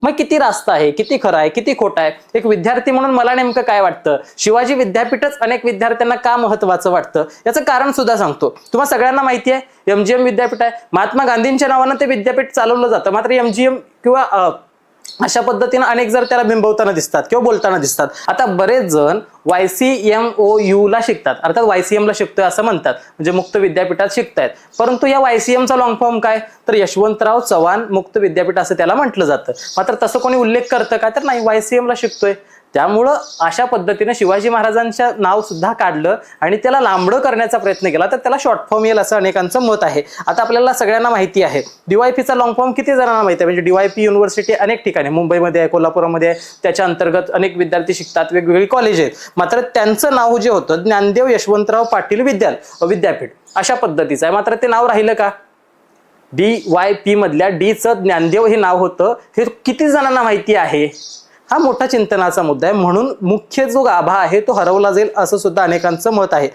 मग किती रास्त आहे, किती खरं आहे, किती खोटं आहे? एक विद्यार्थी म्हणून मला नेमकं काय वाटतं, शिवाजी विद्यापीठच अनेक विद्यार्थ्यांना का महत्वाचं वाटतं याचं कारण सुद्धा सांगतो. तुम्हाला सगळ्यांना माहिती आहे एमजीएम विद्यापीठ आहे, महात्मा गांधींच्या नावानं ते विद्यापीठ चालवलं जातं. मात्र एमजीएम किंवा अशा पद्धतीने अनेक जर त्याला बिंबवताना दिसतात किंवा बोलताना दिसतात. आता बरेच जण YCMOU ला शिकतात, अर्थात YCM ला शिकतोय असं म्हणतात, म्हणजे मुक्त विद्यापीठात शिकतायत. परंतु या YCM चा लॉंग फॉर्म काय, तर यशवंतराव चव्हाण मुक्त विद्यापीठ असं त्याला म्हटलं जातं. मात्र तसं कोणी उल्लेख करतं का, तर नाही, YCM ला शिकतोय. त्यामुळं अशा पद्धतीने शिवाजी महाराजांचं नाव सुद्धा काढलं आणि त्याला लांबडं करण्याचा प्रयत्न केला तर त्याला शॉर्ट फॉर्म येईल असं अनेकांचं मत आहे. आता आपल्याला सगळ्यांना माहिती आहे DYP चा लॉंग फॉर्म किती जणांना माहिती आहे, म्हणजे DYP युनिव्हर्सिटी अनेक ठिकाणी मुंबईमध्ये आहे, कोल्हापूरमध्ये आहे, त्याच्या अंतर्गत अनेक विद्यार्थी शिकतात, वेगवेगळी कॉलेज आहेत. मात्र त्यांचं नाव जे होतं ज्ञानदेव यशवंतराव पाटील विद्यापीठ अशा पद्धतीचं आहे. मात्र ते नाव राहिलं का, DYP मधल्या डीचं ज्ञानदेव हे नाव होतं, हे किती जणांना माहिती आहे? हा मोठा चिंतनाचा मुद्दा आहे. म्हणून मुख्य जो गाभा आहे तो हरवला जाईल असं सुद्धा अनेकांचं मत आहे.